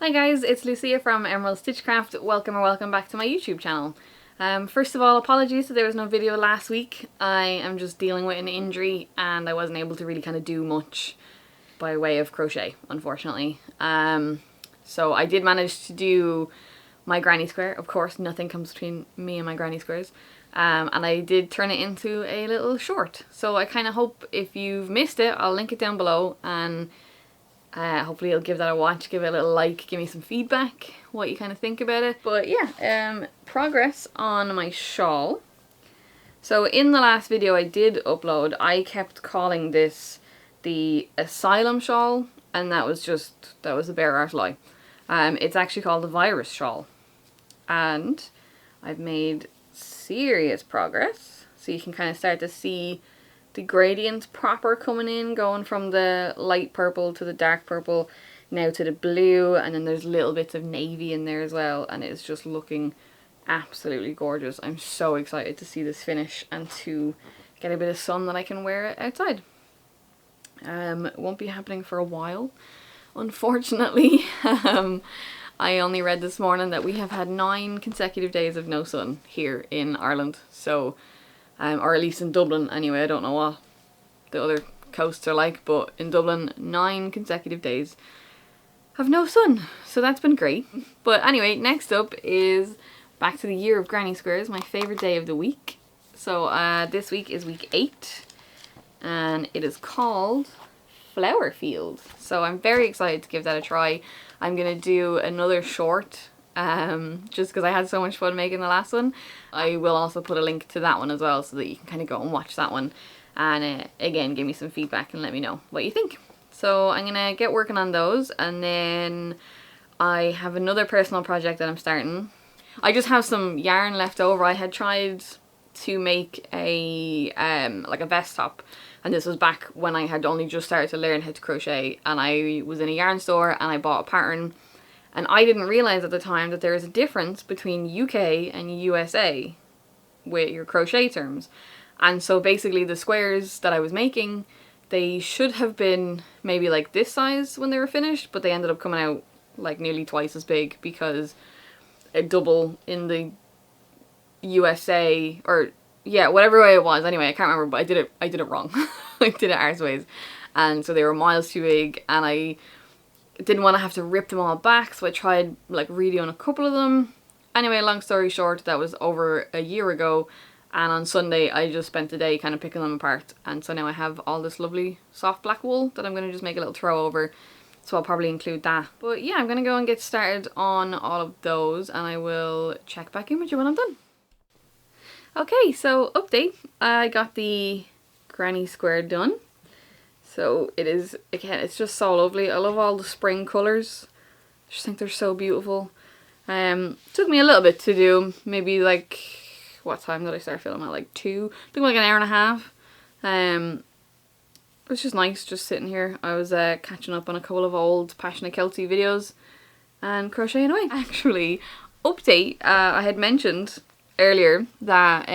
Hi guys, it's Lucia from Emerald Stitchcraft. Welcome back to my YouTube channel. First of all, apologies that there was no video last week. I am just dealing with an injury and I wasn't able to really kind of do much by way of crochet, unfortunately. So I did manage to do my granny square. Of course, nothing comes between me and my granny squares. And I did turn it into a little short. So I kind of hope if you've missed it, I'll link it down below, and hopefully you'll give that a watch, give it a little like, give me some feedback, what you kind of think about it. But yeah, progress on my shawl. So in the last video I did upload, I kept calling this the asylum shawl, and that was a bare arse lie. It's actually called the virus shawl. And I've made serious progress. So you can kind of start to see the gradient proper coming in, going from the light purple to the dark purple, now to the blue, and then there's little bits of navy in there as well, and it's just looking absolutely gorgeous. I'm so excited to see this finish and to get a bit of sun that I can wear it outside. It won't be happening for a while, unfortunately. I only read this morning that we have had 9 consecutive days of no sun here in Ireland, so or at least in Dublin anyway. I don't know what the other coasts are like, but in Dublin 9 consecutive days of no sun, so that's been great. But anyway, next up is back to the year of granny squares, my favourite day of the week. So this week is week 8 and it is called Flower Field, so I'm very excited to give that a try. I'm gonna do another short just because I had so much fun making the last one. I will also put a link to that one as well so that you can kind of go and watch that one, and again, give me some feedback and let me know what you think. So I'm gonna get working on those, and then I have another personal project that I'm starting. I just have some yarn left over. I had tried to make a like a vest top, and this was back when I had only just started to learn how to crochet, and I was in a yarn store and I bought a pattern. And I didn't realise at the time that there is a difference between UK and USA with your crochet terms. And so basically the squares that I was making, they should have been maybe like this size when they were finished, but they ended up coming out like nearly twice as big because a double in the USA, or yeah, whatever way it was. Anyway, I can't remember, but I did it wrong. I did it arseways. And so they were miles too big, and I didn't want to have to rip them all back, so I tried like redoing a couple of them. Anyway, long story short, that was over a year ago, and on Sunday I just spent the day kind of picking them apart, and so now I have all this lovely soft black wool that I'm going to just make a little throw over, so I'll probably include that. But yeah, I'm going to go and get started on all of those, and I will check back in with you when I'm done. Okay, so update. I got the granny square done. So it is, again, it's just so lovely. I love all the spring colours. I just think they're so beautiful. Took me a little bit to do, maybe like, what time did I start filming at? Like 2? Took me like an hour and a half. It's just nice just sitting here. I was catching up on a couple of old Passionate Kelty videos and crocheting away. Actually, update, I had mentioned earlier that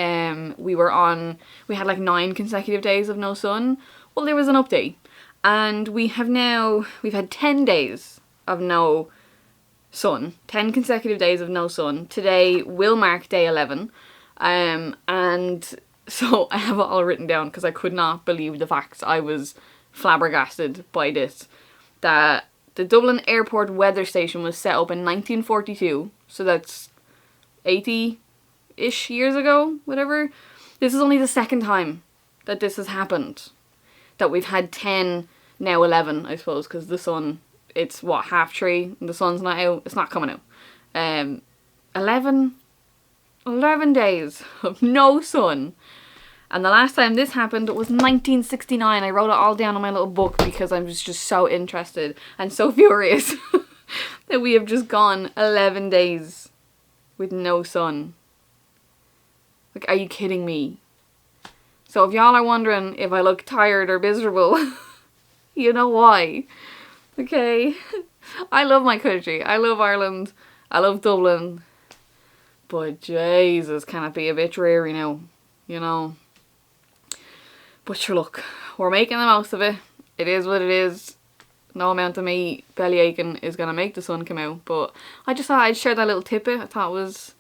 we had like 9 consecutive days of no sun. Well, there was an update, and we've had 10 days of no sun, 10 consecutive days of no sun. Today will mark day 11, and so I have it all written down because I could not believe the facts. I was flabbergasted by this, that the Dublin Airport weather station was set up in 1942, so that's 80-ish years ago, whatever. This is only the second time that this has happened. That we've had 10, now 11, I suppose, because the sun, it's what, 3:30, and the sun's not out, it's not coming out. 11 days of no sun. And the last time this happened was 1969. I wrote it all down on my little book because I was just so interested and so furious that we have just gone 11 days with no sun. Like, are you kidding me? So if y'all are wondering if I look tired or miserable, you know why. Okay? I love my country. I love Ireland. I love Dublin. But Jesus, can it be a bit dreary now? You know? But sure, look, we're making the most of it. It is what it is. no amount of me belly aching is gonna make the sun come out, but I just thought I'd share that little tidbit. I thought it was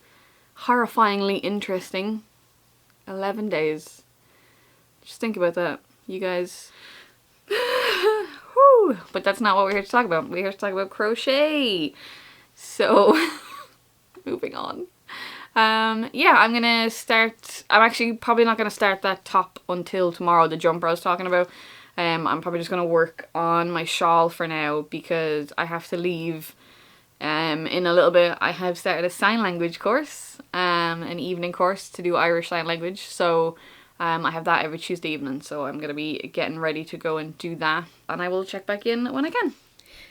horrifyingly interesting. 11 days. Just think about that, you guys. Whew. But that's not what we're here to talk about. We're here to talk about crochet. So, moving on. Yeah, I'm gonna start. I'm actually probably not gonna start that top until tomorrow, the jumper I was talking about. I'm probably just gonna work on my shawl for now because I have to leave in a little bit. I have started a sign language course, an evening course to do Irish sign language. So I have that every Tuesday evening, so I'm gonna be getting ready to go and do that, and I will check back in when I can.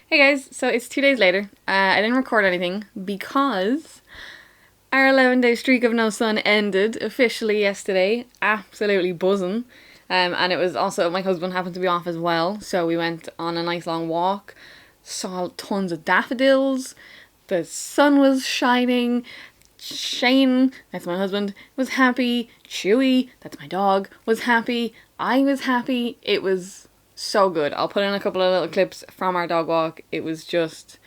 Hey guys, so it's 2 days later. I didn't record anything because our 11-day streak of no sun ended officially yesterday. Absolutely buzzing. And it was also, my husband happened to be off as well, so we went on a nice long walk, saw tons of daffodils, the sun was shining, Shane, that's my husband, was happy, Chewy, that's my dog, was happy, I was happy. It was so good. I'll put in a couple of little clips from our dog walk. It was just,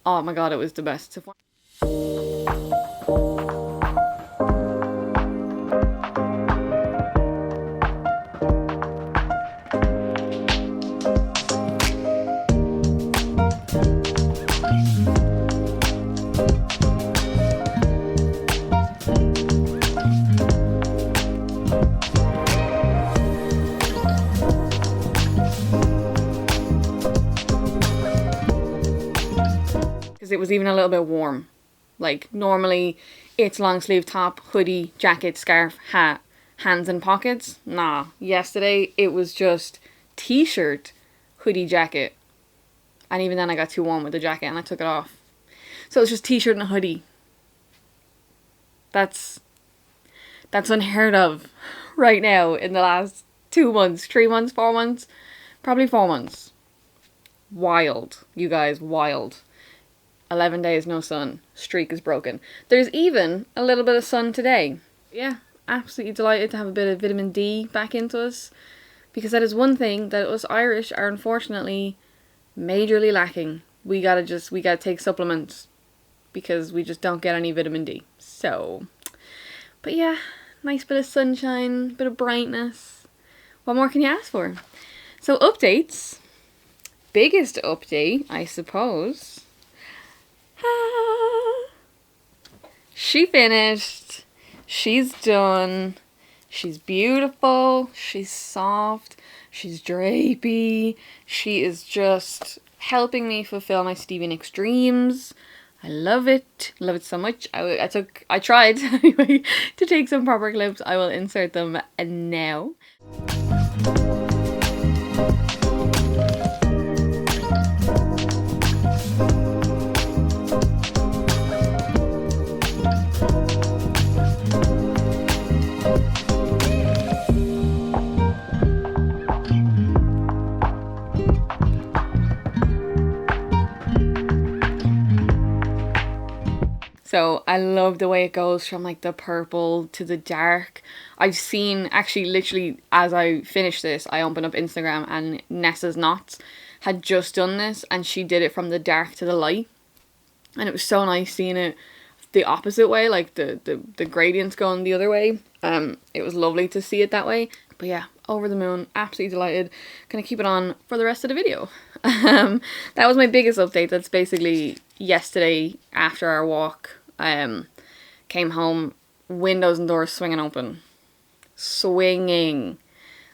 oh my god, it was the best. It was even a little bit warm. Like normally it's long sleeve top, hoodie, jacket, scarf, hat, hands in pockets. Nah, yesterday it was just t-shirt, hoodie, jacket, and even then I got too warm with the jacket and I took it off. So it's just t-shirt and a hoodie. That's unheard of right now in the last 2 months, 3 months, 4 months, probably 4 months. Wild, you guys, wild. 11 days no sun. Streak is broken. There's even a little bit of sun today. Yeah, absolutely delighted to have a bit of vitamin D back into us, because that is one thing that us Irish are unfortunately majorly lacking. We gotta take supplements because we just don't get any vitamin D. So, but yeah, nice bit of sunshine, bit of brightness. What more can you ask for? So updates. Biggest update, I suppose. She finished. She's done. She's beautiful. She's soft. She's drapey. She is just helping me fulfill my Stevie Nicks dreams. I love it. Love it so much. I tried anyway to take some proper clips. I will insert them now. So I love the way it goes from like the purple to the dark. I've seen, actually literally as I finished this, I opened up Instagram and Nessa's Knots had just done this and she did it from the dark to the light. And it was so nice seeing it the opposite way, like the gradients going the other way. It was lovely to see it that way. But yeah, over the moon, absolutely delighted. Gonna keep it on for the rest of the video. That was my biggest update. That's basically yesterday after our walk. Came home, windows and doors swinging open. Swinging.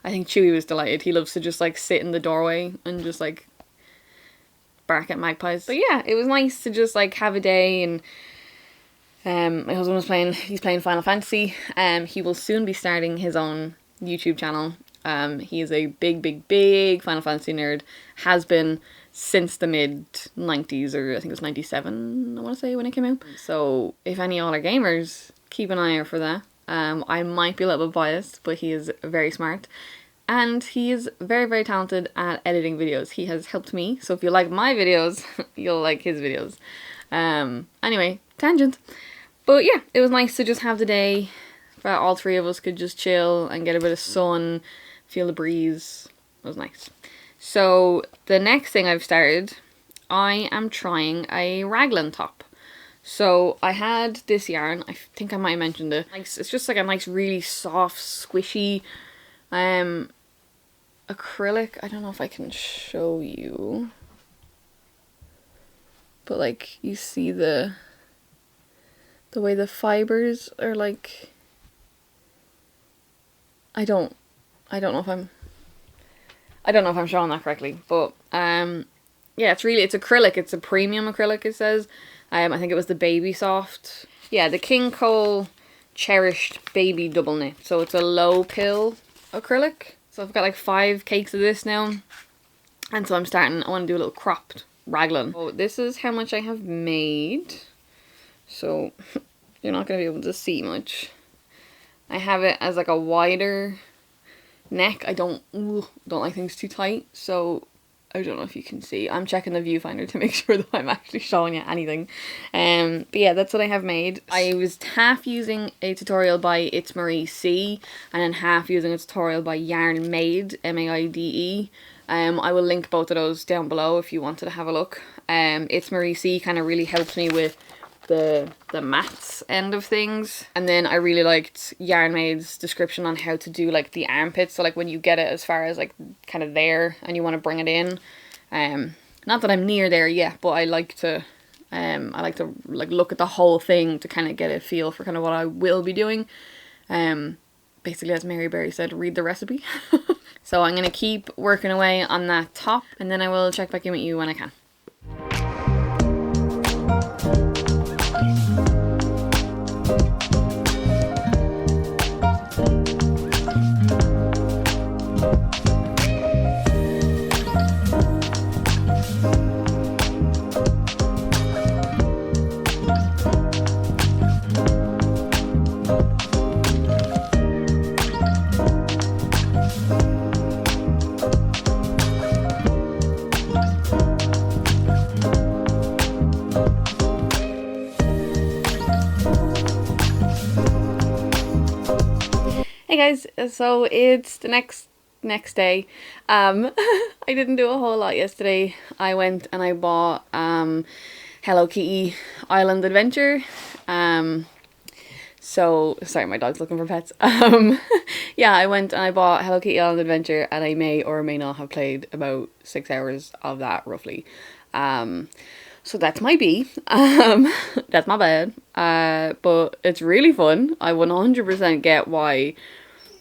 I think Chewy was delighted. He loves to just like sit in the doorway and just like bark at magpies. But yeah, it was nice to just like have a day. And my husband was he's playing Final Fantasy. He will soon be starting his own YouTube channel. He is a big Final Fantasy nerd. Has been since the mid-90s, or I think it was 97, I want to say, when it came out. So if any of y'all are gamers, keep an eye out for that. I might be a little bit biased, but he is very smart. And he is very talented at editing videos. He has helped me, so if you like my videos, you'll like his videos. Anyway, tangent. But yeah, it was nice to just have the day where all three of us could just chill and get a bit of sun, feel the breeze. It was nice. So the next thing I've started, I am trying a raglan top. So I had this yarn, I think I might have mentioned it. It's just like a nice really soft, squishy acrylic. I don't know if I can show you. But like you see the way the fibers are like, I don't know if I'm showing that correctly, but yeah, it's acrylic. It's a premium acrylic, it says. I think it was the Baby Soft. Yeah, the King Cole Cherished Baby Double Knit. So it's a low pill acrylic. So I've got like 5 cakes of this now. And so I want to do a little cropped raglan. So this is how much I have made. So you're not going to be able to see much. I have it as like a wider neck. I don't like things too tight, so I don't know if you can see. I'm checking the viewfinder to make sure that I'm actually showing you anything. But yeah, that's what I have made. I was half using a tutorial by It's Marie C, and then half using a tutorial by YarnMaide, M-A-I-D-E. I will link both of those down below if you wanted to have a look. It's Marie C kind of really helped me with the mats end of things, and then I really liked YarnMaide's description on how to do like the armpits. So like when you get it as far as like kind of there and you want to bring it in, not that I'm near there yet, but I like to like look at the whole thing to kind of get a feel for kind of what I will be doing. Basically, as Mary Berry said, read the recipe. So I'm gonna keep working away on that top, and then I will check back in with you when I can. Hey guys, so it's the next day. I didn't do a whole lot yesterday. I went and I bought Hello Kitty Island Adventure. So sorry, my dog's looking for pets. Yeah, I went and I bought Hello Kitty Island Adventure, and I may or may not have played about 6 hours of that roughly. So that's my B. That's my bad. But it's really fun. I 100% get why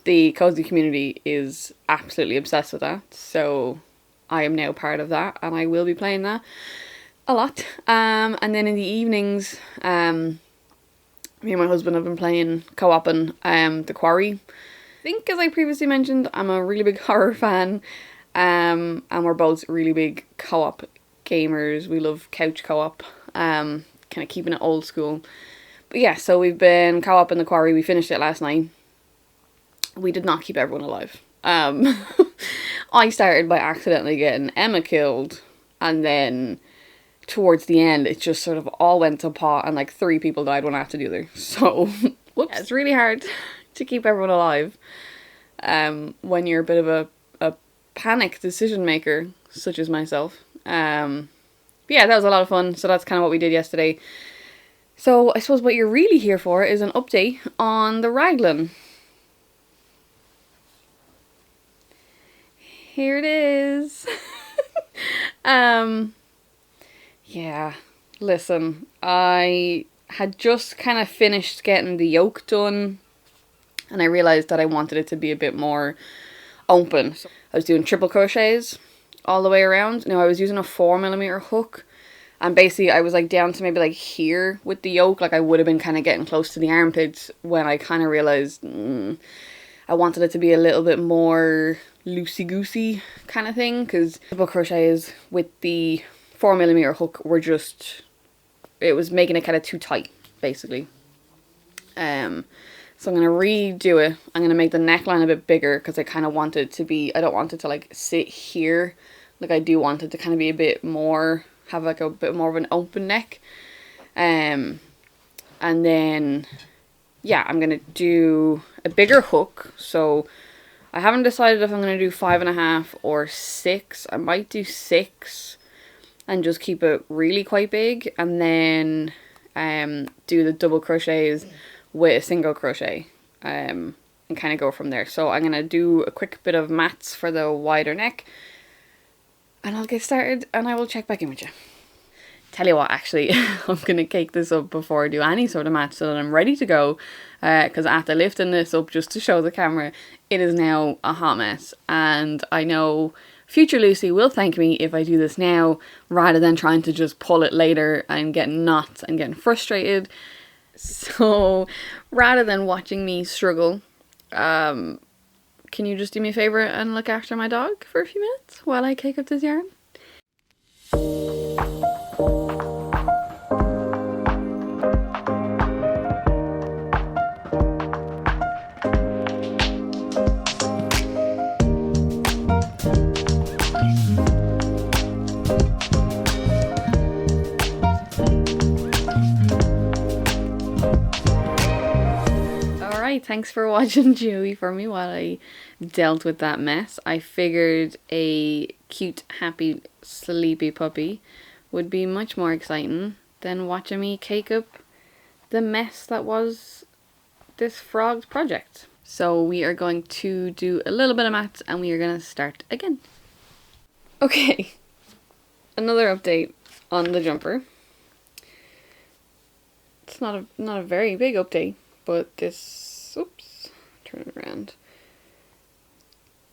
the cozy community is absolutely obsessed with that. So I am now part of that, and I will be playing that a lot. And then in the evenings, me and my husband have been playing co-oping The Quarry. I think, as I previously mentioned, I'm a really big horror fan, and we're both really big co-op gamers. We love couch co-op, kind of keeping it old school. But yeah, so we've been co-oping The Quarry. We finished it last night. We did not keep everyone alive. I started by accidentally getting Emma killed, and then towards the end it just sort of all went to pot, and like 3 people died one after the other. So whoops. Yeah, it's really hard to keep everyone alive when you're a bit of a panic decision maker such as myself. But yeah, that was a lot of fun. So that's kind of what we did yesterday. So I suppose what you're really here for is an update on the raglan. Here it is. Yeah, listen, I had just kind of finished getting the yoke done, and I realized that I wanted it to be a bit more open. So I was doing triple crochets all the way around. Now I was using a 4mm hook, and basically I was like down to maybe like here with the yoke. Like I would have been kind of getting close to the armpits when I kind of realized I wanted it to be a little bit more loosey-goosey kind of thing, because triple crochets with the 4mm hook were just, it was making it kind of too tight basically. So I'm going to redo it. I'm going to make the neckline a bit bigger, because I kind of want it to be, I don't want it to like sit here. Like I do want it to kind of be a bit more, have like a bit more of an open neck. And then yeah, I'm going to do a bigger hook. So I haven't decided if I'm going to do 5.5 or 6. I might do 6 and just keep it really quite big, and then do the double crochets with a single crochet, and kind of go from there. So I'm going to do a quick bit of mats for the wider neck, and I'll get started and I will check back in with you. Tell you what, actually, I'm going to cake this up before I do any sort of match so that I'm ready to go, because after lifting this up just to show the camera, it is now a hot mess, and I know future Lucy will thank me if I do this now rather than trying to just pull it later and getting knots and getting frustrated. So rather than watching me struggle, can you just do me a favour and look after my dog for a few minutes while I cake up this yarn? Thanks for watching Joey for me while I dealt with that mess. I figured a cute, happy, sleepy puppy would be much more exciting than watching me cake up the mess that was this frog's project. So we are going to do a little bit of mats and we are going to start again. Okay, another update on the jumper. It's not a very big update, but this, oops, turn it around.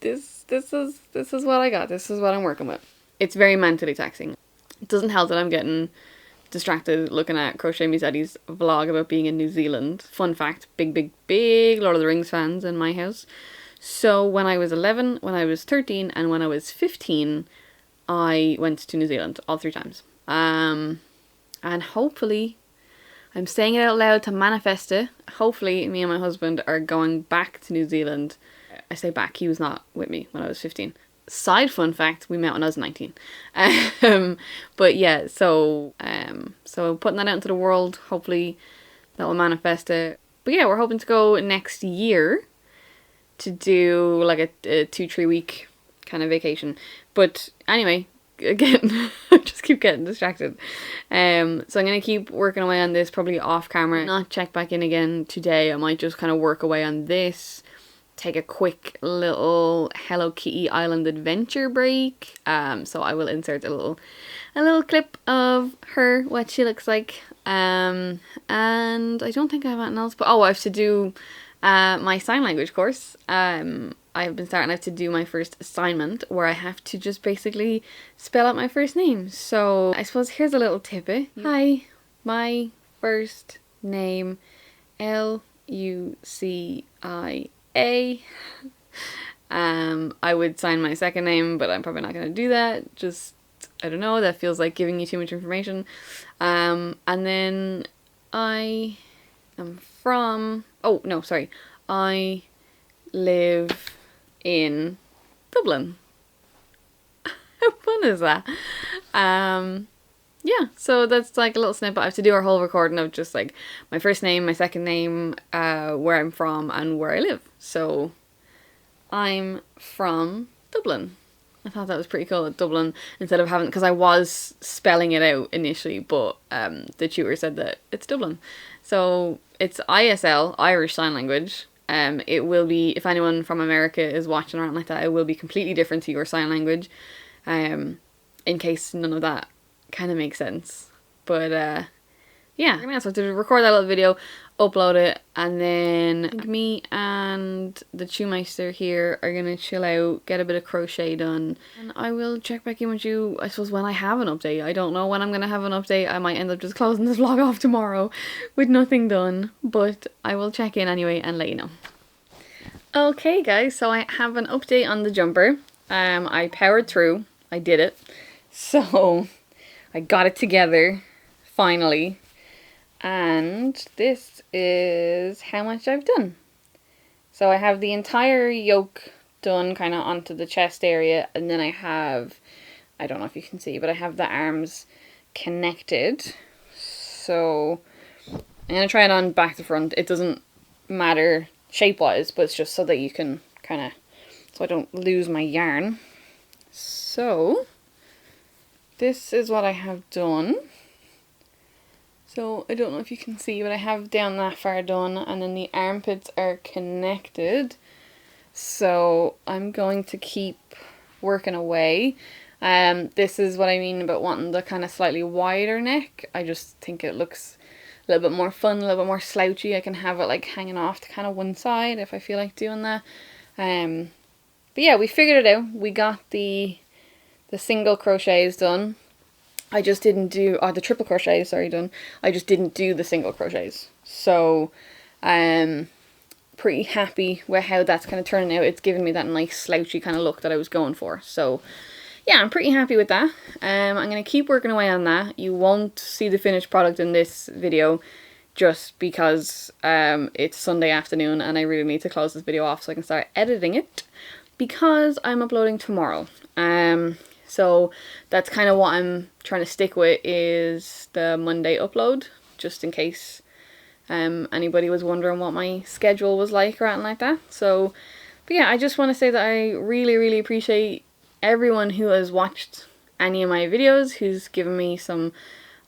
This is what I got. This is what I'm working with. It's very mentally taxing. It doesn't help that I'm getting distracted looking at Crochet Me Zaddy's vlog about being in New Zealand. Fun fact, big Lord of the Rings fans in my house. So when I was 11, when I was 13, and when I was 15, I went to New Zealand all 3 times. And hopefully, I'm saying it out loud to manifest it. Hopefully, me and my husband are going back to New Zealand. I say back, he was not with me when I was 15. Side fun fact, we met when I was 19. But yeah, so putting that out into the world, hopefully that will manifest it. But yeah, we're hoping to go next year to do like a 2-3 week kind of vacation. But anyway, again, I just keep getting distracted. So I'm going to keep working away on this, probably off camera. Not check back in again today. I might just kind of work away on this. Take a quick little Hello Kitty Island adventure break. So I will insert a little clip of her, what she looks like. And I don't think I have anything else, but I have to do my sign language course. I've been starting out to do my first assignment where I have to just basically spell out my first name. So I suppose here's a little tidbit. Hi, my first name, Lucia. I would sign my second name, but I'm probably not going to do that. Just, I don't know, that feels like giving you too much information. And then I am from, I live in Dublin. How fun is that? Yeah, so that's like a little snippet. I have to do our whole recording of just like my first name, my second name, where I'm from and where I live. So I'm from Dublin. I thought that was pretty cool at Dublin, instead of having, because I was spelling it out initially, but the tutor said that it's Dublin. So it's ISL, Irish Sign Language. It will be, if anyone from America is watching or anything like that, it will be completely different to your sign language, in case none of that kind of makes sense. But yeah, I'm gonna have to record that little video, upload it, and then me and the Shoemeister here are gonna chill out, get a bit of crochet done, and I will check back in with you, I suppose, when I have an update. I don't know when I'm gonna have an update. I might end up just closing this vlog off tomorrow with nothing done, but I will check in anyway and let you know. Okay guys, so I have an update on the jumper. I powered through. I did it. So I got it together finally. And this is how much I've done. So I have the entire yoke done kind of onto the chest area, and then I have, I don't know if you can see, but I have the arms connected. So I'm going to try it on back to front. It doesn't matter shape wise, but it's just so that you can kind of so I don't lose my yarn. So this is what I have done. So I don't know if you can see, but I have down that far done, and then the armpits are connected. So I'm going to keep working away. This is what I mean about wanting the kind of slightly wider neck. I just think it looks a little bit more fun, a little bit more slouchy. I can have it like hanging off to kind of one side if I feel like doing that. But yeah, we figured it out. We got the single crochets done. I just didn't do, or the triple crochets, sorry, done. I just didn't do the single crochets. So, pretty happy with how that's kind of turning out. It's given me that nice slouchy kind of look that I was going for. So, yeah, I'm pretty happy with that. I'm going to keep working away on that. You won't see the finished product in this video just because it's Sunday afternoon and I really need to close this video off so I can start editing it, because I'm uploading tomorrow. So that's kind of what I'm trying to stick with, is the Monday upload, just in case anybody was wondering what my schedule was like or anything like that. So, but yeah, I just want to say that I really, really appreciate everyone who has watched any of my videos, who's given me some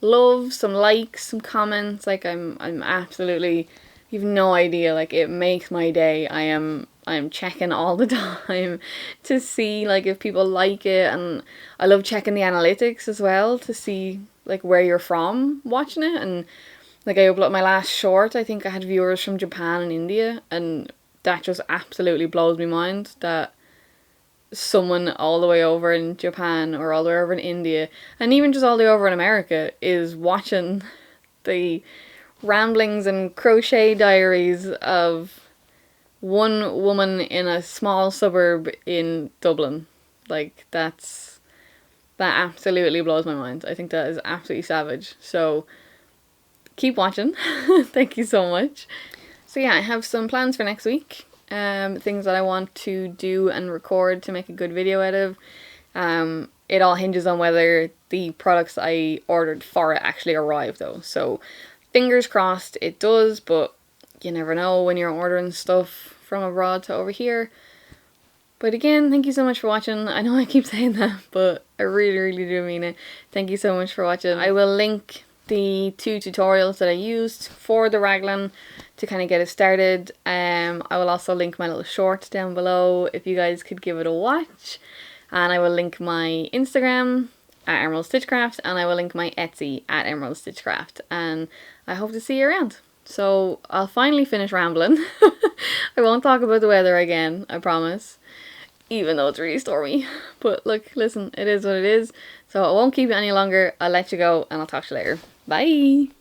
love, some likes, some comments. Like I'm absolutely, you've no idea, like it makes my day. I'm checking all the time to see like if people like it, and I love checking the analytics as well to see like where you're from watching it. And like I uploaded my last short, I think I had viewers from Japan and India, and that just absolutely blows my mind that someone all the way over in Japan or all the way over in India and even just all the way over in America is watching the ramblings and crochet diaries of one woman in a small suburb in Dublin. Like that absolutely blows my mind. I think that is absolutely savage. So keep watching. Thank you so much. So yeah, I have some plans for next week. Things that I want to do and record to make a good video out of. It all hinges on whether the products I ordered for it actually arrive though. So fingers crossed it does, but you never know when you're ordering stuff from abroad to over here. But again, thank you so much for watching. I know I keep saying that, but I really, really do mean it. Thank you so much for watching. I will link the 2 tutorials that I used for the raglan to kind of get it started. I will also link my little short down below if you guys could give it a watch. And I will link my Instagram at Emerald Stitchcraft, and I will link my Etsy at Emerald Stitchcraft. And I hope to see you around. So I'll finally finish rambling. I won't talk about the weather again, I promise. Even though it's really stormy. But look, listen, it is what it is. So I won't keep you any longer. I'll let you go and I'll talk to you later. Bye!